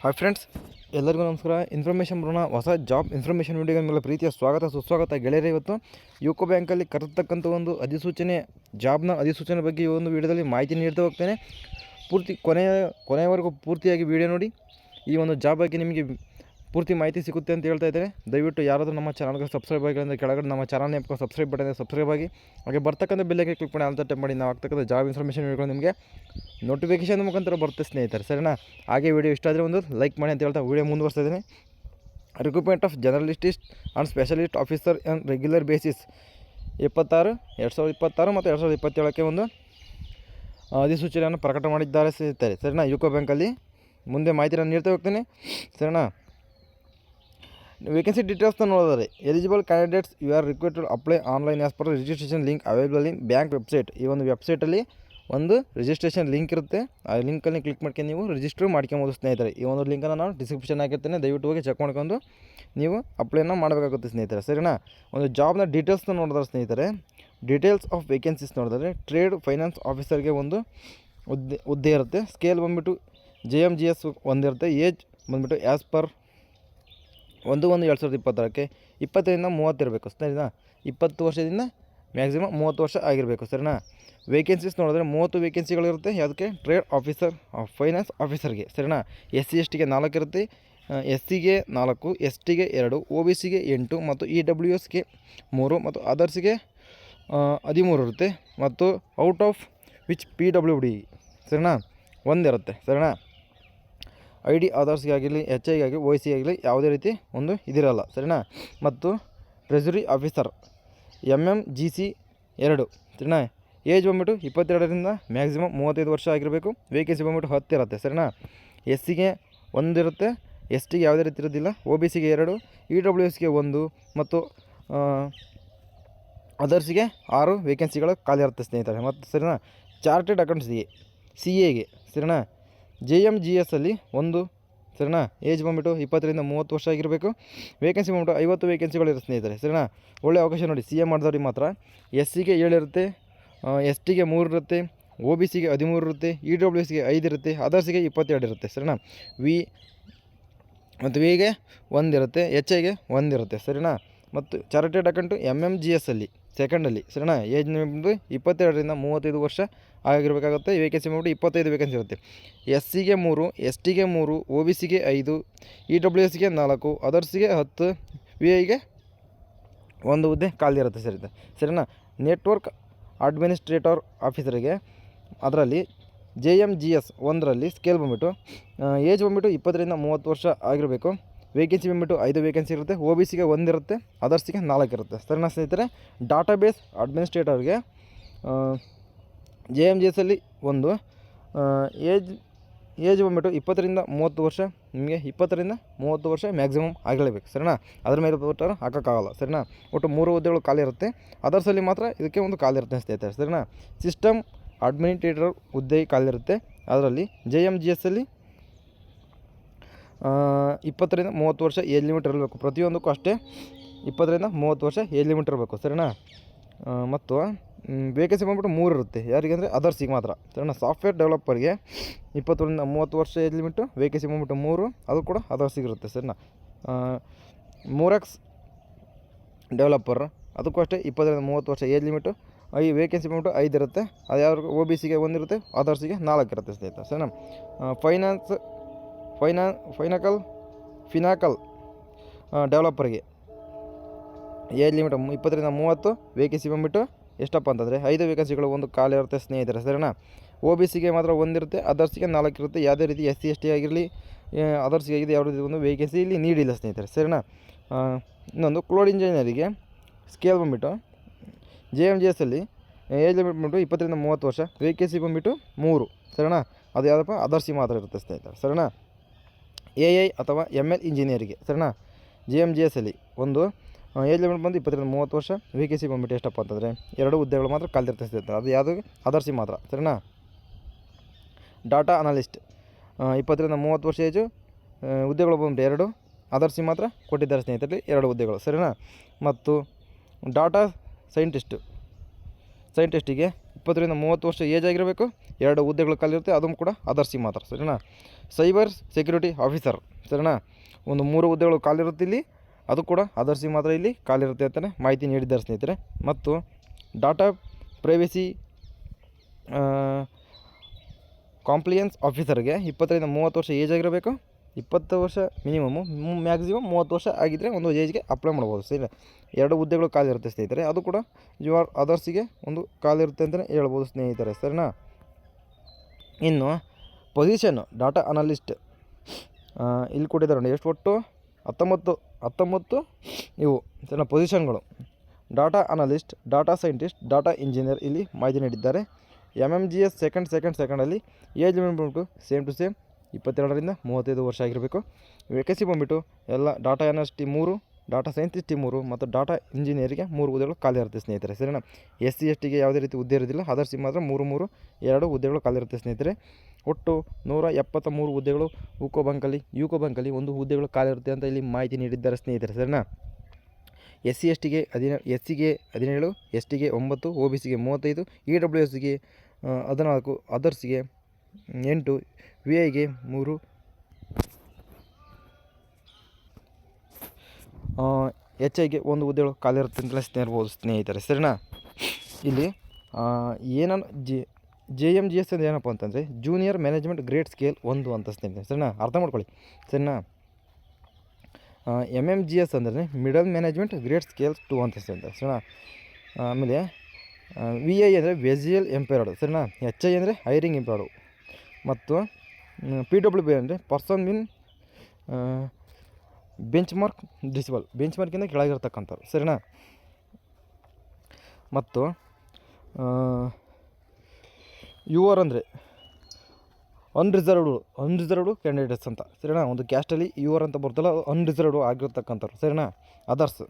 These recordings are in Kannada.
ಹಾಯ್ ಫ್ರೆಂಡ್ಸ್, ಎಲ್ಲರಿಗೂ ನಮಸ್ಕಾರ. ಇನ್ಫಾರ್ಮೇಷನ್ ಬರೋಣ. ಹೊಸ ಜಾಬ್ ಇನ್ಫಾರ್ಮೇಷನ್ ವಿಡಿಯೋಗೆ ನಿಮಗೆ ಪ್ರೀತಿಯ ಸ್ವಾಗತ ಸುಸ್ವಾಗತ ಗೆಳೆಯರೇ. ಇವತ್ತು ಯುಕೋ ಬ್ಯಾಂಕಲ್ಲಿ ಕರೆತಕ್ಕಂಥ ಒಂದು ಅಧಿಸೂಚನೆ, ಜಾಬ್ನ ಅಧಿಸೂಚನೆ ಬಗ್ಗೆ ಈ ಒಂದು ವಿಡಿಯೋದಲ್ಲಿ ಮಾಹಿತಿ ನೀಡ್ತಾ ಹೋಗ್ತೇನೆ. ಕೊನೆಯವರೆಗೂ ಪೂರ್ತಿಯಾಗಿ ವಿಡಿಯೋ ನೋಡಿ. ಈ ಒಂದು ಜಾಬ್ ಬಗ್ಗೆ ನಿಮಗೆ ಪೂರ್ತಿ ಮಾಹಿತಿ ಸಿಗುತ್ತೆ ಅಂತ ಹೇಳ್ತಾ ಇದ್ದೇನೆ. ದಯವಿಟ್ಟು ಯಾರಾದರೂ ನಮ್ಮ ಚಾನಲ್ಗೆ ಸಬ್ಸ್ಕ್ರೈಬ್ ಆಗಿಲ್ಲ ಅಂದರೆ ಕೆಳಗಡೆ ನಮ್ಮ ಚಾನಲ್ನೇ ಸಬ್ಸ್ಕ್ರೈಬ್ ಬಟನ್ ಸಬ್ಸ್ಕ್ರೈಬ್ ಆಗಿ, ಹಾಗೆ ಬರ್ತಕ್ಕಂಥ ಬೆಲ್ಲಕ್ಕೆ ಕ್ಲಿಕ್ ಮಾಡಿ ಆಲ್ ಟೈಪ್ ಮಾಡಿ ನಾವು ಆಗ್ತಕ್ಕಂಥ ಜಾಬ್ ಇನ್ಫಾರ್ಮೇಷನ್ ವಿಡಿಯೋಗಳು ನಿಮಗೆ ನೋಟಿಫಿಕೇಶನ್ ಮುಖಾಂತರ ಬರುತ್ತೆ ಸ್ನೇಹಿತರೆ, ಸರಿನಾ? ಹಾಗೆ ವಿಡಿಯೋ ಇಷ್ಟ ಆದರೆ ಒಂದು ಲೈಕ್ ಮಾಡಿ ಅಂತ ಹೇಳ್ತಾ ವಿಡಿಯೋ ಮುಂದುವರ್ಸ್ತಾ ಇದ್ದೀನಿ. Recruitment of journalists and specialist officer on regular basis 2026 ಮತ್ತು 2027ಕ್ಕೆ ಒಂದು ಅಧಿಸೂಚನೆಯನ್ನು ಪ್ರಕಟ ಮಾಡಿದ್ದಾರೆ ಸ್ನೇಹಿತರೆ, ಸರಿನಾ? ಯುಕೋ ಬ್ಯಾಂಕಲ್ಲಿ ಮುಂದೆ ಮಾಹಿತಿ ನಾನು ನೀಡ್ತಾ ಹೋಗ್ತೇನೆ, ಸರಿನಾ? ವೇಕೆನ್ಸಿ ಡೀಟೇಲ್ಸ್ನ ನೋಡಿದರೆ, eligible candidates you are required to apply online as per registration link available in bank website. ಈ ಒಂದು ವೆಬ್ಸೈಟಲ್ಲಿ ಒಂದು ರಿಜಿಸ್ಟ್ರೇಷನ್ ಲಿಂಕ್ ಇರುತ್ತೆ. ಆ ಲಿಂಕಲ್ಲಿ ಕ್ಲಿಕ್ ಮಾಡ್ಕೊಂಡು ನೀವು ರಿಜಿಸ್ಟರ್ ಮಾಡ್ಕೊಬೋದು ಸ್ನೇಹಿತರೆ. ಈ ಒಂದು ಲಿಂಕನ್ನು ನಾನು ಡಿಸ್ಕ್ರಿಪ್ಷನ್ ಹಾಕಿರ್ತೇನೆ, ದಯವಿಟ್ಟು ಹೋಗಿ ಚೆಕ್ ಮಾಡ್ಕೊಂಡು ನೀವು ಅಪ್ಲೈನ ಮಾಡಬೇಕಾಗುತ್ತೆ ಸ್ನೇಹಿತರೆ, ಸರಿನಾ? ಒಂದು ಜಾಬ್ನ ಡೀಟೇಲ್ಸ್ನ ನೋಡಿದ್ರೆ ಸ್ನೇಹಿತರೆ, ಡೀಟೇಲ್ಸ್ ಆಫ್ ವೇಕೆನ್ಸೀಸ್ ನೋಡಿದ್ರೆ, ಟ್ರೇಡ್ ಫೈನಾನ್ಸ್ ಆಫೀಸರ್ಗೆ ಒಂದು ಹುದ್ದೆ ಇರುತ್ತೆ. ಸ್ಕೇಲ್ ಬಂದುಬಿಟ್ಟು JMGS ಒಂದಿರುತ್ತೆ. ಏಜ್ ಬಂದುಬಿಟ್ಟು ಆ್ಯಸ್ ಪರ್ 1/1/2026 20ರಿಂದ 30 ಇರಬೇಕು, ಸರಿನಾ? 20 ವರ್ಷದಿಂದ ಮ್ಯಾಕ್ಸಿಮಮ್ 30 ವರ್ಷ ಆಗಿರಬೇಕು, ಸರಿನಾ? ವೇಕೆನ್ಸೀಸ್ ನೋಡಿದ್ರೆ 30 ವೇಕೆನ್ಸಿಗಳಿರುತ್ತೆ. ಯಾವುದಕ್ಕೆ? ಟ್ರೇಡ್ ಆಫೀಸರ್ ಫೈನಾನ್ಸ್ ಆಫೀಸರ್ಗೆ, ಸರಿನಾ? SC/STಗೆ 4 ಇರುತ್ತೆ. SCಗೆ 4, STಗೆ 2, OBCಗೆ 8 ಮತ್ತು EWSಗೆ 3 ಮತ್ತು ಅದರ್ಸ್ಗೆ 13 ಇರುತ್ತೆ. ಮತ್ತು ಔಟ್ ಆಫ್ ವಿಚ್ PWD, ಸರಿನಾ, 1 ಇರುತ್ತೆ, ಸರಿನಾ? ID ಆಧಾರ್ಸ್ಗೆ ಆಗಿರಲಿ, HI ಆಗಲಿ, OIC ಆಗಲಿ ಯಾವುದೇ ರೀತಿ ಒಂದು ಇದಿರಲ್ಲ, ಸರಿನಾ? ಮತ್ತು ಟ್ರೆಜರಿ ಆಫೀಸರ್ MMGC 2, ಸರಿನಾ? ಏಜ್ ಬಂದುಬಿಟ್ಟು 22ರಿಂದ ಮ್ಯಾಕ್ಸಿಮಮ್ 35 ವರ್ಷ ಆಗಿರಬೇಕು. ವೇಕೆನ್ಸಿ ಬಂದುಬಿಟ್ಟು 10 ಇರುತ್ತೆ, ಸರಿನಾ? SCಗೆ 1 ಇರುತ್ತೆ, STಗೆ ಯಾವುದೇ ರೀತಿ ಇರೋದಿಲ್ಲ. OBCಗೆ 2, EWSಗೆ 1 ಮತ್ತು ಅದರ್ಸ್ಗೆ 6 ವೇಕೆನ್ಸಿಗಳು ಖಾಲಿ ಇರುತ್ತೆ ಸ್ನೇಹಿತರೆ, ಮತ್ತು ಸರಿನಾ? ಚಾರ್ಟೆಡ್ ಅಕೌಂಟ್ಸ್ಗೆ CAಗೆ, ಸರಿನಾ? JMGSಲ್ಲಿ 1, ಸರಿನಾ? ಏಜ್ ಬಂದುಬಿಟ್ಟು 20ರಿಂದ 30 ವರ್ಷ ಆಗಿರಬೇಕು. ವೇಕೆನ್ಸಿ ಬಂದುಬಿಟ್ಟು 50 ವೇಕೆನ್ಸಿಗಳಿರುತ್ತೆ ಸ್ನೇಹಿತರೆ, ಸರಿನಾ? ಒಳ್ಳೆ ಅವಕಾಶ ನೋಡಿ. CA ಮಾಡಿದವ್ರಿಗೆ ಮಾತ್ರ. SCಗೆ 7 ಇರುತ್ತೆ, STಗೆ 3 ಇರುತ್ತೆ, OBCಗೆ 13 ಇರುತ್ತೆ, EWSಗೆ 5 ಇರುತ್ತೆ, ಅದರ್ಸ್ಗೆ 22 ಇರುತ್ತೆ, ಸರಿನಾ? Vಗೆ 1 ಇರುತ್ತೆ, HIಗೆ 1 ಇರುತ್ತೆ, ಸರಿನಾ? ಮತ್ತು ಚಾರ್ಟೆಡ್ ಅಕೌಂಟು MMGSಲ್ಲಿ ಸೆಕೆಂಡಲ್ಲಿ, ಸರಿನಾ? ಏಜ್ ಬಂದು 22ರಿಂದ 35 ವರ್ಷ ಆಗಿರಬೇಕಾಗುತ್ತೆ. ವೇಕೆನ್ಸಿ ಬಂದುಬಿಟ್ಟು 25 ವೇಕೆನ್ಸಿ ಇರುತ್ತೆ. SCಗೆ 3, STಗೆ 3, OBCಗೆ 5, EWSಗೆ 4, ಅದರ್ಸ್ಗೆ 10, VIಗೆ 1 ಹುದ್ದೆ ಖಾಲಿ ಇರುತ್ತೆ, ಸರಿನಾ? ನೆಟ್ವರ್ಕ್ ಅಡ್ಮಿನಿಸ್ಟ್ರೇಟರ್ ಆಫೀಸರಿಗೆ ಅದರಲ್ಲಿ JMGS 1ರಲ್ಲಿ ಸ್ಕೇಲ್ ಬಂದುಬಿಟ್ಟು ಏಜ್ ಬಂದುಬಿಟ್ಟು 20ರಿಂದ 30 ವರ್ಷ ಆಗಿರಬೇಕು. ವೇಕೆನ್ಸಿ ಬಂದುಬಿಟ್ಟು 5 ವೇಕೆನ್ಸಿ ಇರುತ್ತೆ. OBCಗೆ 1 ಇರುತ್ತೆ, ಅದರ್ಸಿಗೆ 4 ಇರುತ್ತೆ, ಸರಿನಾ ಸ್ನೇಹಿತರೆ? ಡಾಟಾಬೇಸ್ ಅಡ್ಮಿನಿಸ್ಟ್ರೇಟರ್ಗೆ JMGSಲ್ಲಿ 1, ಏಜ್ ಬಂದುಬಿಟ್ಟು 20ರಿಂದ 30 ವರ್ಷ. ನಿಮಗೆ 20ರಿಂದ 30 ವರ್ಷ ಮ್ಯಾಕ್ಸಿಮಮ್ ಆಗಿರಲೇಬೇಕು, ಸರಿನಾ? ಅದ್ರ ಮೇಲೆ ಬಿಟ್ಟರೆ ಹಾಕೋಕ್ಕಾಗಲ್ಲ, ಸರಿನಾ? ಒಟ್ಟು 3 ಹುದ್ದೆಗಳು ಖಾಲಿ ಇರುತ್ತೆ. ಅದರ್ಸಲ್ಲಿ ಮಾತ್ರ ಇದಕ್ಕೆ ಒಂದು ಖಾಲಿ ಇರುತ್ತೆ ಸ್ನೇಹಿತರೆ, ಸರಿನಾ? ಸಿಸ್ಟಮ್ ಅಡ್ಮಿನಿಸ್ಟ್ರೇಟರ್ ಹುದ್ದೆ ಖಾಲಿ ಇರುತ್ತೆ. ಅದರಲ್ಲಿ JMGSಲ್ಲಿ 20ರಿಂದ 30 ವರ್ಷ ಏಜ್ ಲಿಮಿಟ್ ಇರಬೇಕು. ಪ್ರತಿಯೊಂದಕ್ಕೂ ಅಷ್ಟೇ 20ರಿಂದ 30 ವರ್ಷ ಏಜ್ ಲಿಮಿಟ್ ಇರಬೇಕು, ಸರಿನಾ? ಮತ್ತು ವೇಕೆನ್ಸಿ ಬಂದುಬಿಟ್ಟು 3 ಇರುತ್ತೆ. ಯಾರಿಗೆ ಅಂದರೆ ಅದರ್ಸಿಗೆ ಮಾತ್ರ, ಸರಿನಾ? ಸಾಫ್ಟ್ವೇರ್ ಡೆವಲಪರ್ಗೆ 20ರಿಂದ 30 ವರ್ಷ ಏಜ್ ಲಿಮಿಟು, ವೇಕೆನ್ಸಿ ಬಂದುಬಿಟ್ಟು 3, ಅದು ಕೂಡ ಅದರ್ಸಿಗೆ ಇರುತ್ತೆ, ಸರಿನಾ? Murex ಡೆವಲಪರ್ ಅದಕ್ಕೂ ಅಷ್ಟೇ 20ರಿಂದ 30 ವರ್ಷ ಏಜ್ ಲಿಮಿಟು. ವೇಕೆನ್ಸಿ ಬಂದುಬಿಟ್ಟು 5 ಇರುತ್ತೆ. ಅದು ಯಾವ್ದು? OBCಗೆ 1 ಇರುತ್ತೆ, ಅದರ್ಸಿಗೆ 4 ಇರುತ್ತೆ ಸ್ನೇಹಿತರೆ, ಸರಿನಾ? ಫಿನಾಕಲ್ ಡೆವಲಪರ್ಗೆ ಏಜ್ ಲಿಮಿಟ್ 20ರಿಂದ 30, ವೇಕೆನ್ಸಿ ಬಂದುಬಿಟ್ಟು ಎಷ್ಟಪ್ಪ ಅಂತಂದರೆ 5 ವೇಕೆನ್ಸಿಗಳು ಒಂದು ಖಾಲಿ ಇರುತ್ತೆ ಸ್ನೇಹಿತರೆ, ಸರಿನಾ? OBCಗೆ ಮಾತ್ರ 1 ಇರುತ್ತೆ, ಅದರ್ಸಿಗೆ 4 ಇರುತ್ತೆ. ಯಾವುದೇ ರೀತಿ SC/ST ಆಗಿರಲಿ, ಅದರ್ಸಿಗೆ ಆಗಿದೆ ಯಾವುದೇ ರೀತಿ ಒಂದು ವೇಕೆನ್ಸಿ ಇಲ್ಲಿ ನೀಡಿಲ್ಲ ಸ್ನೇಹಿತರೆ, ಸರಿನಾ? ಇನ್ನೊಂದು ಕ್ಲೌಡ್ ಇಂಜಿನಿಯರಿಗೆ ಸ್ಕೇಲ್ ಬಂದುಬಿಟ್ಟು JMGSಲ್ಲಿ ಏಜ್ ಲಿಮಿಟ್ ಬಂದುಬಿಟ್ಟು 20ರಿಂದ 30 ವರ್ಷ, ವೇಕೆನ್ಸಿ ಬಂದುಬಿಟ್ಟು 3, ಸರಿನಾ? ಅದು ಯಾವುದಪ್ಪ? ಅದರ್ಸಿ ಮಾತ್ರ ಇರುತ್ತೆ ಸ್ನೇಹಿತರೆ, ಸರಿನಾ? AI ಅಥವಾ ML ಇಂಜಿನಿಯರಿಗೆ, ಸರಿನಾ? JMGSಲ್ಲಿ 1, ಏಜ್ ಲಿಮಿಟ್ ಬಂದು 20ರಿಂದ 30 ವರ್ಷ, ವೇಕೆನ್ಸಿ ಬಂದುಬಿಟ್ಟು ಎಷ್ಟಪ್ಪ ಅಂತಂದರೆ 2 ಹುದ್ದೆಗಳು ಮಾತ್ರ ಖಾಲಿ ಇರುತ್ತೆ ಸ್ನೇಹಿತರೆ. ಅದು ಯಾವುದು? ಅದರ್ಸಿ ಮಾತ್ರ, ಸರಿನಾ? ಡಾಟಾ ಅನಾಲಿಸ್ಟ್ 20ರಿಂದ 30 ವರ್ಷ ಏಜು, ಹುದ್ದೆಗಳು ಬಂದುಬಿಟ್ಟು 2, ಅದರ್ಸಿ ಮಾತ್ರ ಕೊಟ್ಟಿದ್ದಾರೆ ಸ್ನೇಹಿತರಲ್ಲಿ 2 ಹುದ್ದೆಗಳು, ಸರಿನಾ? ಮತ್ತು ಡಾಟಾ ಸೈಂಟಿಸ್ಟಿಗೆ 20-30 ವರ್ಷ ಏಜ್ ಆಗಿರಬೇಕು. 2 ಹುದ್ದೆಗಳು ಖಾಲಿರುತ್ತೆ, ಅದನ್ನು ಕೂಡ ಅದರ್ಸಿಗೆ ಮಾತ್ರ, ಸರಿನಾ. ಸೈಬರ್ ಸೆಕ್ಯೂರಿಟಿ ಆಫೀಸರ್, ಸರಿನಾ, ಒಂದು 3 ಹುದ್ದೆಗಳು ಖಾಲಿರುತ್ತೆ ಇಲ್ಲಿ, ಅದು ಕೂಡ ಅದರ್ಸಿಗೆ ಮಾತ್ರ ಇಲ್ಲಿ ಖಾಲಿರುತ್ತೆ ಅಂತಲೇ ಮಾಹಿತಿ ನೀಡಿದ್ದಾರೆ ಸ್ನೇಹಿತರೆ. ಮತ್ತು ಡಾಟಾ ಪ್ರೈವೇಸಿ ಕಾಂಪ್ಲಿಯನ್ಸ್ ಆಫೀಸರ್ಗೆ 20-30 ವರ್ಷ ಏಜ್ ಆಗಿರಬೇಕು. 20 ವರ್ಷ ಮಿನಿಮಮ್ಮು, ಮ್ಯಾಕ್ಸಿಮಮ್ 30 ವರ್ಷ ಆಗಿದ್ದರೆ ಒಂದು ಏಜ್ಗೆ ಅಪ್ಲೈ ಮಾಡ್ಬೋದು, ಸರಿ. 2 ಹುದ್ದೆಗಳು ಖಾಲಿರುತ್ತೆ ಸ್ನೇಹಿತರೆ, ಅದು ಕೂಡ ಅದರ್ಸಿಗೆ ಒಂದು ಖಾಲಿರುತ್ತೆ ಅಂತಲೇ ಹೇಳ್ಬೋದು ಸ್ನೇಹಿತರೆ, ಸರಿನಾ. ಇನ್ನು ಪೊಸಿಷನ್ನು ಡಾಟಾ ಅನಲಿಸ್ಟ್ ಇಲ್ಲಿ ಕೊಟ್ಟಿದ್ದಾರೆ ನೋಡಿ, ಎಷ್ಟು ಒಟ್ಟು 19 ಇವು ಸರಿನಾ ಪೊಸಿಷನ್ಗಳು. Data analyst, data scientist, data engineer ಇಲ್ಲಿ ಮಾಹಿತಿ ನೀಡಿದ್ದಾರೆ. MMGS ಸೆಕೆಂಡಲ್ಲಿ ಏಜ್ ಲಿಮಿಟ್ ಬಂದ್ಬಿಟ್ಟು ಸೇಮ್ ಟು ಸೇಮ್ 22-35 ವರ್ಷ ಆಗಿರಬೇಕು. ವೇಕೆನ್ಸಿ ಬಂದುಬಿಟ್ಟು ಎಲ್ಲ ಡಾಟಾ ಅನಲಿಸ್ಟ್ 3, ಡಾಟಾ ಸೈಂಟಿಸ್ಟ್ 3 ಮತ್ತು ಡಾಟಾ ಇಂಜಿನಿಯರಿಗೆ 3 ಹುದ್ದೆಗಳು ಖಾಲಿ ಇರುತ್ತೆ ಸ್ನೇಹಿತರೆ, ಸರಿನಾ. SC/STಗೆ ಯಾವುದೇ ರೀತಿ ಹುದ್ದೆ ಇರೋದಿಲ್ಲ, ಅದರ್ಸಿ ಮಾತ್ರ 2 ಹುದ್ದೆಗಳು ಖಾಲಿ ಇರುತ್ತೆ ಸ್ನೇಹಿತರೆ. ಒಟ್ಟು 173 ಹುದ್ದೆಗಳು ಯುಕೋ ಬ್ಯಾಂಕಲ್ಲಿ 1 ಹುದ್ದೆಗಳು ಖಾಲಿ ಇರುತ್ತೆ ಅಂತ ಇಲ್ಲಿ ಮಾಹಿತಿ ನೀಡಿದ್ದಾರೆ ಸ್ನೇಹಿತರೆ, ಸರಿನಾ. SC/STಗೆ 17, STಗೆ 9, OBCಗೆ 35, EWSಗೆ 14, ಅದರ್ಸ್ಗೆ 8, VIಗೆ 3, HIಗೆ 1 ಹುದ್ದೆಗಳು ಖಾಲಿ ಇರುತ್ತೆ ಅಂತಲೇ ಹೇಳ್ಬೋದು ಸ್ನೇಹಿತರೆ, ಸರಿನಾ. ಇಲ್ಲಿ ಏನನ್ನು JMGS ಅಂದರೆ ಏನಪ್ಪ ಅಂತಂದರೆ ಜೂನಿಯರ್ ಮ್ಯಾನೇಜ್ಮೆಂಟ್ ಗ್ರೇಡ್ ಸ್ಕೇಲ್ 1 ಅಂತ ಸ್ನೇಹಿತರೆ, ಸರಿನಾ, ಅರ್ಥ ಮಾಡ್ಕೊಳ್ಳಿ, ಸರಿನಾ. MMGS ಅಂದರೆ ಮಿಡಲ್ ಮ್ಯಾನೇಜ್ಮೆಂಟ್ ಗ್ರೇಡ್ ಸ್ಕೇಲ್ 2 ಅಂತ ಸ್ನೇಹಿತರೆ, ಸರಿನಾ. ಆಮೇಲೆ VI ಅಂದರೆ ವಿಜುವಲ್ ಇಂಪೇರ್ಡ್, ಸರಿನಾ. HI ಅಂದರೆ ಹೈರಿಂಗ್ ಇಂಪೇರ್ಡು, ಮತ್ತು PWB ಅಂದರೆ person with benchmark disable, ಬೆಂಚ್ ಮಾರ್ಕಿಂದ ಕೆಳಗಿರ್ತಕ್ಕಂಥವ್ರು, ಸರಿನಾ. ಮತ್ತು UR ಅಂದರೆ ಅನ್ರಿಸರ್ವ್ಡು ಕ್ಯಾಂಡಿಡೇಟ್ಸ್ ಅಂತ, ಸರಿನಾ. ಒಂದು ಕ್ಯಾಸ್ಟಲ್ಲಿ UR ಅಂತ ಬರ್ತಲ್ಲ, ಅನ್ರಿಸರ್ವ್ಡು ಆಗಿರ್ತಕ್ಕಂಥವ್ರು, ಸರಿನಾ, ಅದರ್ಸ್,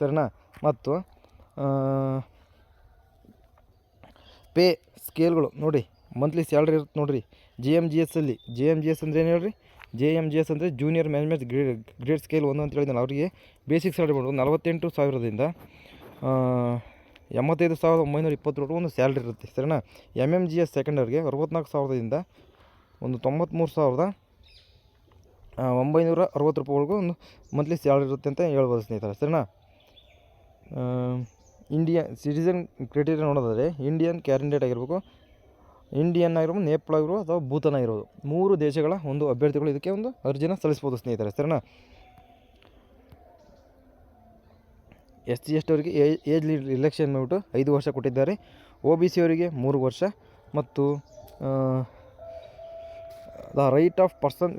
ಸರಿನಾ. ಮತ್ತು ಪೇ ಸ್ಕೇಲ್ಗಳು ನೋಡಿ, ಮಂತ್ಲಿ ಸ್ಯಾಲ್ರಿ ಇರುತ್ತೆ ನೋಡಿರಿ JMGS ಅಂದರೆ ಏನು ಹೇಳ್ರಿ, JMGS ಅಂದರೆ ಜೂನಿಯರ್ ಮ್ಯಾನೇಜ್ಮೆಂಟ್ ಗ್ರೇಡ್ ಸ್ಕೇಲ್ 1 ಅಂತ ಹೇಳಿದ್ನಲ್ಲ, ಅವರಿಗೆ ಬೇಸಿಕ್ ಸ್ಯಾಲ್ರಿ ಮಾಡೋದು 48,000ದಿಂದ 85,920 ಒಂದು ಸ್ಯಾಲ್ರಿ ಇರುತ್ತೆ, ಸರಿನಾ. MMGS ಸೆಕೆಂಡರ್ಗೆ 64,000ದಿಂದ ಒಂದು 93,960 ರೂಪಾಯಿವರೆಗೂ ಒಂದು ಮಂತ್ಲಿ ಸ್ಯಾಲ್ರಿ ಇರುತ್ತೆ ಅಂತ ಹೇಳ್ಬೋದು ಸ್ನೇಹಿತರೆ, ಸರಿನಾ. ಇಂಡಿಯನ್ ಸಿಟಿಸನ್ ಕ್ರೈಟೀರಿಯಾ ನೋಡೋದಾದರೆ ಇಂಡಿಯನ್ ಕ್ಯಾಂಡಿಡೇಟ್ ಆಗಿರಬೇಕು, ಇಂಡಿಯನ್ ಆಗಿರ್ಬೋದು, ನೇಪಾಳ ಆಗಿರ್ಬೋದು ಅಥವಾ ಭೂತಾನ್ ಆಗಿರ್ಬೋದು, 3 ದೇಶಗಳ ಒಂದು ಅಭ್ಯರ್ಥಿಗಳು ಇದಕ್ಕೆ ಒಂದು ಅರ್ಜಿನ ಸಲ್ಲಿಸ್ಬೋದು ಸ್ನೇಹಿತರೆ, ಸರಿನಾ. SC/ST ಅವರಿಗೆ ಏಜ್ ರಿಲ್ಯಾಕ್ಸೇಷನ್ ಮಾಡಿಬಿಟ್ಟು 5 ವರ್ಷ ಕೊಟ್ಟಿದ್ದಾರೆ. OBC ಅವರಿಗೆ 3 ವರ್ಷ, ಮತ್ತು the right of person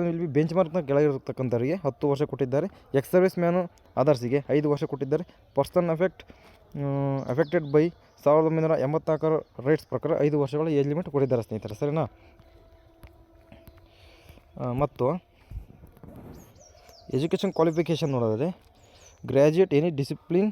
will be ಬೆಂಚ್ ಮಾರ್ಕ್ನ ಕೆಳಗಿರತಕ್ಕಂಥವರಿಗೆ 10 ವರ್ಷ ಕೊಟ್ಟಿದ್ದಾರೆ. ಎಕ್ಸ್ ಸರ್ವಿಸ್ ಮ್ಯಾನು ಅದರ್ಸಿಗೆ 5 ವರ್ಷ ಕೊಟ್ಟಿದ್ದಾರೆ. ಪರ್ಸನ್ ಅಫೆಕ್ಟೆಡ್ ಬೈ 1984 ರೈಟ್ಸ್ ಪ್ರಕಾರ 5 ವರ್ಷಗಳ ಏಜ್ ಲಿಮಿಟ್ ಕೊಟ್ಟಿದ್ದಾರೆ ಸ್ನೇಹಿತರೆ, ಸರಿನಾ. ಮತ್ತು ಎಜುಕೇಷನ್ ಕ್ವಾಲಿಫಿಕೇಷನ್ ನೋಡೋದಾದರೆ graduate any discipline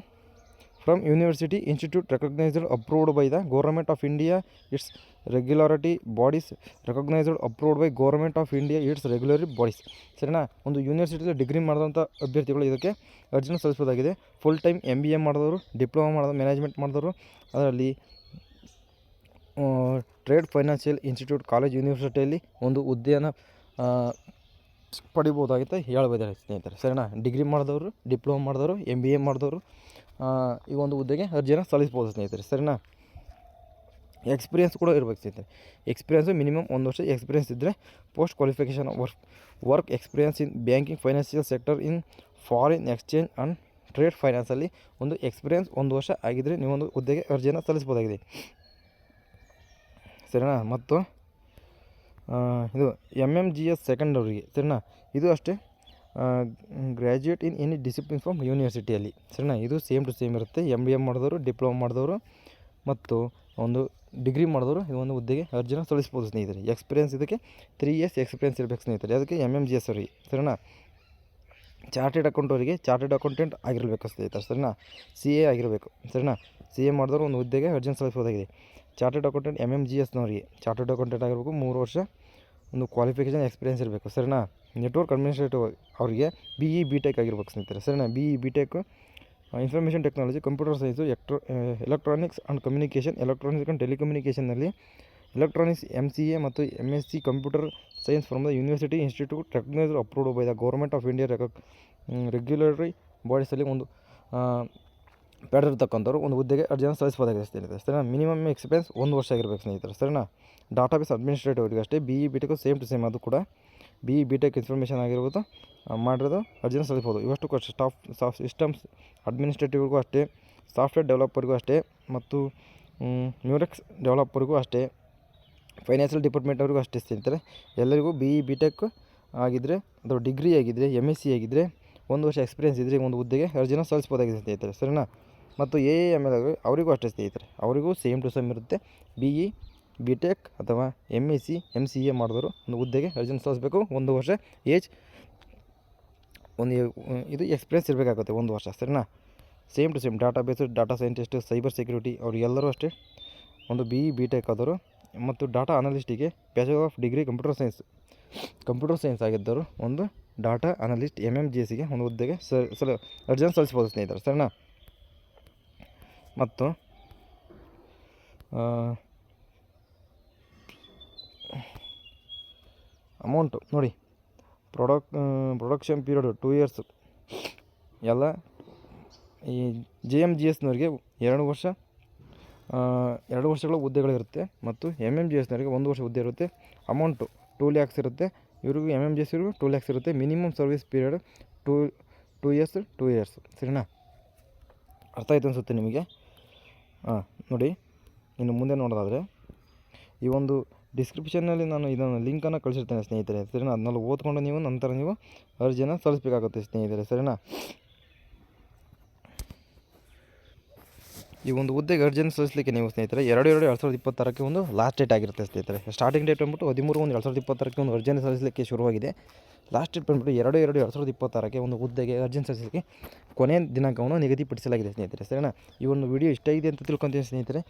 from university institute recognised approved by the government of India its regularity bodies recognised approved by government of India its regulatory bodies, ಸರಿನಾ. ಒಂದು ಯೂನಿವರ್ಸಿಟಿಯಲ್ಲಿ ಡಿಗ್ರಿ ಮಾಡಿದಂಥ ಅಭ್ಯರ್ಥಿಗಳು ಇದಕ್ಕೆ ಅರ್ಜಿನ ಸಲ್ಲಿಸಬಹುದಾಗಿದೆ. ಫುಲ್ ಟೈಮ್ MBA ಮಾಡಿದವರು, ಡಿಪ್ಲೊಮಾ ಮಾಡಿದವರು, ಮ್ಯಾನೇಜ್ಮೆಂಟ್ ಮಾಡಿದವರು, ಅದರಲ್ಲಿ ಟ್ರೇಡ್ ಫೈನಾನ್ಷಿಯಲ್ ಇನ್ಸ್ಟಿಟ್ಯೂಟ್ ಕಾಲೇಜ್ ಯೂನಿವರ್ಸಿಟಿಯಲ್ಲಿ ಒಂದು ಹುದ್ದೆಯನ್ನು ಪಡಿಬೋದಾಗಿತ್ತು ಹೇಳ್ಬೋದಾಗಿದೆ ಸ್ನೇಹಿತರೆ, ಸರಿನಾ. ಡಿಗ್ರಿ ಮಾಡಿದವರು, ಡಿಪ್ಲೊಮಾ ಮಾಡಿದವರು, MBA ಮಾಡಿದವರು ಈ ಒಂದು ಹುದ್ದೆಗೆ ಅರ್ಜಿಯನ್ನು ಸಲ್ಲಿಸ್ಬೋದು ಸ್ನೇಹಿತರೆ, ಸರಿನಾ. ಎಕ್ಸ್ಪೀರಿಯೆನ್ಸ್ ಕೂಡ ಇರಬೇಕು ಸ್ನೇಹಿತರೆ. ಎಕ್ಸ್ಪೀರಿಯೆನ್ಸು ಮಿನಿಮಮ್ 1 ವರ್ಷ ಎಕ್ಸ್ಪೀರಿಯೆನ್ಸ್ ಇದ್ದರೆ, post qualification work experience in banking financial sector in foreign exchange and trade ಫೈನಾನ್ಸಲ್ಲಿ ಒಂದು ಎಕ್ಸ್ಪೀರಿಯೆನ್ಸ್ 1 ವರ್ಷ ಆಗಿದ್ದರೆ ನೀವೊಂದು ಹುದ್ದೆಗೆ ಅರ್ಜಿಯನ್ನು ಸಲ್ಲಿಸ್ಬೋದಾಗಿದೆ, ಸರಿನಾ. ಮತ್ತು ಇದು MMGS ಸೆಕೆಂಡರಿಗೆ, ಸರಿನಾ. ಇದು ಅಷ್ಟೇ graduate in any discipline from ಯೂನಿವರ್ಸಿಟಿಯಲ್ಲಿ, ಸರಿನಾ. ಇದು ಸೇಮ್ ಟು ಸೇಮ್ ಇರುತ್ತೆ. MBA ಮಾಡಿದವರು, ಡಿಪ್ಲೊಮಾ ಮಾಡಿದವರು ಮತ್ತು ಒಂದು ಡಿಗ್ರಿ ಮಾಡಿದವರು ಈ ಒಂದು ಹುದ್ದೆಗೆ ಅರ್ಜಿನ ಸಲ್ಲಿಸ್ಬೋದು ಸ್ನೇಹಿತರೆ. ಎಕ್ಸ್ಪೀರಿಯೆನ್ಸ್ ಇದಕ್ಕೆ 3 ಇಯರ್ಸ್ ಎಕ್ಸ್ಪೀರಿಯೆನ್ಸ್ ಇರಬೇಕು ಸ್ನೇಹಿತರೆ, ಅದಕ್ಕೆ MMGS ಅವರಿಗೆ, ಸರಿನಾ. ಚಾರ್ಟೆಡ್ ಅಕೌಂಟ್ ಅವರಿಗೆ ಚಾರ್ಟೆಡ್ ಅಕೌಂಟೆಂಟ್ ಆಗಿರಬೇಕು ಸ್ನೇಹಿತರೆ, ಸರಿನಾ. CA ಆಗಿರಬೇಕು, ಸರಿನಾ. CA ಮಾಡಿದವರು ಒಂದು ಹುದ್ದೆಗೆ ಅರ್ಜಿನ ಸಲ್ಲಿಸ್ಬೋದಾಗಿದೆ. ಚಾರ್ಟೆಡ್ ಅಕೌಂಟೆಂಟ್ MMGSನವರಿಗೆ ಚಾರ್ಟೆಡ್ ಅಕೌಂಟೆಂಟ್ ಆಗಿರಬೇಕು, 3 ವರ್ಷ ಒಂದು ಕ್ವಾಲಿಫಿಕೇಷನ್ ಎಕ್ಸ್ಪೀರಿಯೆನ್ಸ್ ಇರಬೇಕು, ಸರಿನಾ. ನೆಟ್ವರ್ಕ್ ಅಡ್ಮಿನಿಸ್ಟ್ರೇಟಿವ್ ಅವರಿಗೆ BE BTech ಆಗಿರ್ಬೇಕು ಸ್ನೇಹಿತರೆ, ಸರಿನಾ. BE BTech information technology, computer science, electronics and communication, electronics and ಟೆಲಿಕಮ್ಯುನಿಕೇಷನ್ನಲ್ಲಿ ಎಲೆಕ್ಟ್ರಾನಿಕ್ಸ್ MCA ಮತ್ತು MSc computer science from the university institute recognised approved by the government of India regulatory ಬಾಡೀಸಲ್ಲಿ ಒಂದು ಪ್ಯಾಡ್ ಇರ್ತಕ್ಕಂಥವ್ರು ಒಂದು ಹುದ್ದೆಗೆ ಅರ್ಜಿಯನ್ನು ಸಲ್ಲಿಸಬಹುದಾಗಿದೆ ಸ್ನೇಹಿತರೆ. ಸರಿನಾ? ಮಿನಿಮಮ್ ಎಕ್ಸ್ಪೀರಿಯನ್ಸ್ 1 ವರ್ಷ ಆಗಿರಬೇಕು ಸ್ನೇಹಿತರೆ. ಸರಿನಾ? ಡಾಟಾಬೇಸ್ ಅಡ್ಮಿನಿಸ್ಟ್ರೇಟಿವ್ರಿಗೆ ಅಷ್ಟೇ, BE BTech same to same, ಅದು ಕೂಡ BE BTech ಇನ್ಫಾರ್ಮೇಷನ್ ಆಗಿರ್ಬೋದು ಮಾಡಿರೋದು ಅರ್ಜಿಯನ್ನು ಸಲ್ಲಿಸ್ಬೋದು. ಇವಷ್ಟು ಅಷ್ಟೇ. ಸ್ಟಾಫ್ ಸಿಸ್ಟಮ್ಸ್ ಅಡ್ಮಿನಿಸ್ಟ್ರೇಟಿವ್ಗೂ ಅಷ್ಟೇ, ಸಾಫ್ಟ್ವೇರ್ ಡೆವಲಪರ್ಗೂ ಅಷ್ಟೇ, ಮತ್ತು ಮ್ಯೂರೆಕ್ಸ್ ಡೆವಲಪರ್ಗೂ ಅಷ್ಟೇ, ಫೈನಾನ್ಷಿಯಲ್ ಡಿಪಾರ್ಟ್ಮೆಂಟ್ ಅವ್ರಿಗೂ ಅಷ್ಟೇ ಸ್ನೇಹಿತರೆ. ಎಲ್ಲರಿಗೂ BE BTech ಆಗಿದ್ದರೆ ಅಥವಾ ಡಿಗ್ರಿ ಆಗಿದ್ದರೆ MSc ಆಗಿದ್ದರೆ 1 ವರ್ಷ ಎಕ್ಸ್ಪೀರಿಯನ್ಸ್ ಇದ್ದರೆ ಒಂದು ಹುದ್ದೆಗೆ ಅರ್ಜಿನ ಸಲ್ಲಿಸ್ಬೋದಾಗಿದೆ ಸ್ನೇಹಿತರೆ. ಸರಿನಾ? ಮತ್ತು AML ಅವರಿಗೂ ಅಷ್ಟೇ ಸ್ನೇಹಿತರೆ, ಅವರಿಗೂ ಸೇಮ್ ಟು ಸೇಮ್ ಇರುತ್ತೆ. BE BTech ಅಥವಾ MSc MCA ಮಾಡಿದವರು ಒಂದು ಹುದ್ದೆಗೆ ಅರ್ಜಿನ ಸಲ್ಲಿಸಬೇಕು. 1 ವರ್ಷ ಏಜ್ ಇದು ಎಕ್ಸ್ಪೀರಿಯನ್ಸ್ ಇರಬೇಕಾಗುತ್ತೆ 1 ವರ್ಷ. ಸರಿನಾ? Same to same database, data scientist, cyber security ಅವರಿಗೆಲ್ಲರೂ ಅಷ್ಟೇ ಒಂದು BE BTech ಆದವರು ಮತ್ತು ಡಾಟಾ ಅನಲಿಸ್ಟಿಗೆ bachelor of degree computer science ಆಗಿದ್ದವರು ಒಂದು ಡಾಟಾ ಅನಲಿಸ್ಟ್ MMGSಗೆ ಒಂದು ಹುದ್ದೆಗೆ ಅರ್ಜಿಯನ್ನು ಸಲ್ಲಿಸ್ಬೋದು ಸ್ನೇಹಿತರೆ. ಸರಿನಾ? ಮತ್ತು ಅಮೌಂಟು ನೋಡಿ, ಪ್ರೊಡಕ್ಷನ್ ಪೀರಿಯಡ್ 2 ಇಯರ್ಸ್ ಎಲ್ಲ ಈ JMGSನವ್ರಿಗೆ 2 ವರ್ಷಗಳ ಹುದ್ದೆಗಳಿರುತ್ತೆ ಮತ್ತು MMGSನವ್ರಿಗೆ 1 ವರ್ಷ ಹುದ್ದೆ ಇರುತ್ತೆ. ಅಮೌಂಟು 2 lakhs ಇರುತ್ತೆ. ಇವ್ರಿಗೂ MMGSವ್ರಿಗೂ 2 lakhs ಇರುತ್ತೆ. Minimum service period 2 years. ಸರಿನಾ? ಅರ್ಥ ಆಯ್ತು ಅನಿಸುತ್ತೆ ನಿಮಗೆ. ನೋಡಿ, ಇನ್ನು ಮುಂದೆ ನೋಡೋದಾದರೆ ಈ ಒಂದು ಡಿಸ್ಕ್ರಿಪ್ಷನ್ನಲ್ಲಿ ನಾನು ಇದನ್ನು ಲಿಂಕನ್ನು ಕಳಿಸಿರ್ತೇನೆ ಸ್ನೇಹಿತರೆ. ಸರಿನಾ? ಅದನ್ನೆಲ್ಲ ಓದ್ಕೊಂಡು ನಂತರ ನೀವು ಅರ್ಜಿಯನ್ನು ಸಲ್ಲಿಸಬೇಕಾಗುತ್ತೆ ಸ್ನೇಹಿತರೆ. ಸರಿನಾ? ಈ ಒಂದು ಹುದ್ದೆಗೆ ಅರ್ಜಿಯನ್ನು ಸಲ್ಲಿಸಲಿಕ್ಕೆ ನೀವು ಸ್ನೇಹಿತರೆ 2/2/2026 ಒಂದು ಲಾಸ್ಟ್ ಡೇಟ್ ಆಗಿರುತ್ತೆ ಸ್ನೇಹಿತರೆ. ಸ್ಟಾರ್ಟಿಂಗ್ ಡೇಟ್ ಬಂದ್ಬಿಟ್ಟು 13/1/2026 ಒಂದು ಅರ್ಜಿಯನ್ನು ಸಲ್ಲಿಸಲಿಕ್ಕೆ ಶುರುವಾಗಿದೆ. ಲಾಸ್ಟ್ ಡೇಟ್ ಬಂದ್ಬಿಟ್ಟು 2/2/2026 ಒಂದು ಹುದ್ದೆಗೆ ಅರ್ಜಿಯನ್ನು ಸಲ್ಲಿಸಲಿಕ್ಕೆ ಕೊನೆಯ ದಿನಾಂಕವನ್ನು ನಿಗದಿಪಡಿಸಲಾಗಿದೆ ಸ್ನೇಹಿತರೆ. ಸರಿನಾ? ಈ ಒಂದು ವಿಡಿಯೋ ಇಷ್ಟ ಇದೆ ಅಂತ ತಿಳ್ಕೊತೀನಿ ಸ್ನೇಹಿತರೆ.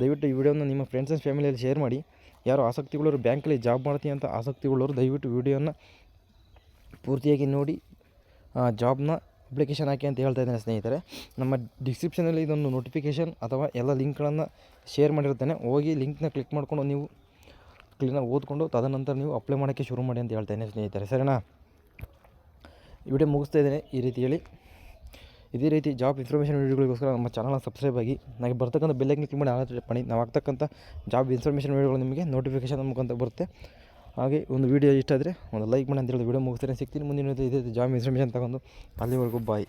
ದಯವಿಟ್ಟು ಈ ವಿಡಿಯೋನ ನಿಮ್ಮ ಫ್ರೆಂಡ್ಸ್ ಆ್ಯಂಡ್ ಫ್ಯಾಮಿಲಿಯಲ್ಲಿ ಶೇರ್ ಮಾಡಿ. ಯಾರು ಆಸಕ್ತಿಗಳವರು ಬ್ಯಾಂಕಲ್ಲಿ ಜಾಬ್ ಮಾಡ್ತೀನಿ ಅಂತ ಆಸಕ್ತಿಗಳವರು ದಯವಿಟ್ಟು ವಿಡಿಯೋನ ಪೂರ್ತಿಯಾಗಿ ನೋಡಿ ಜಾಬ್ನ ಅಪ್ಲಿಕೇಶನ್ ಹಾಕಿ ಅಂತ ಹೇಳ್ತಾ ಇದ್ದೇನೆ ಸ್ನೇಹಿತರೆ. ನಮ್ಮ ಡಿಸ್ಕ್ರಿಪ್ಷನಲ್ಲಿ ಇದೊಂದು ನೋಟಿಫಿಕೇಷನ್ ಅಥವಾ ಎಲ್ಲ ಲಿಂಕ್ಗಳನ್ನು ಶೇರ್ ಮಾಡಿರ್ತೇನೆ. ಹೋಗಿ ಲಿಂಕ್ನ ಕ್ಲಿಕ್ ಮಾಡಿಕೊಂಡು ನೀವು ಕ್ಲೀನಾಗಿ ಓದ್ಕೊಂಡು ತದನಂತರ ನೀವು ಅಪ್ಲೈ ಮಾಡೋಕ್ಕೆ ಶುರು ಮಾಡಿ ಅಂತ ಹೇಳ್ತೇನೆ ಸ್ನೇಹಿತರೆ. ಸರಿನಾ? ಈ ವಿಡಿಯೋ ಮುಗಿಸ್ತಾ ಇದ್ದೇನೆ ಈ ರೀತಿ ಹೇಳಿ. ಇದೇ ರೀತಿ ಜಾಬ್ ಇನ್ಫಾರ್ಮೇಷನ್ ವೀಡಿಯೋಗಳಿಗೋಸ್ಕರ ನಮ್ಮ ಚಾನಲ್ನ ಸಬ್ಸ್ಕ್ರೈಬ್ ಆಗಿ, ನನಗೆ ಬರ್ತಕ್ಕಂಥ ಬೆಲ್ಲೈಕನ್ ಕ್ಲಿಕ್ ಮಾಡಿ ನಾವು ಆಗ್ತಕ್ಕಂಥ ಜಾಬ್ ಇನ್ಫಾರ್ಮೇಷನ್ ವೀಡಿಯೋಗಳು ನಿಮಗೆ ನೋಟಿಫಿಕೇಷನ್ ಮುಖಾಂತರ ಬರುತ್ತೆ. ಹಾಗೆ ಒಂದು ವಿಡಿಯೋ ಇಷ್ಟ ಆದರೆ ಒಂದು ಲೈಕ್ ಮಾಡಿ ಅಂತ ಹೇಳಿ ವಿಡಿಯೋ ಮುಗಿಸ್ತಾರೆ. ಸಿಗ್ತೀನಿ ಮುಂದಿನ ಇದೇ ಜಾಬ್ ಇನ್ಫಾರ್ಮೇಷನ್ ತಗೊಂಡು. ಅಲ್ಲಿವರೆಗೂ ಬಾಯ್.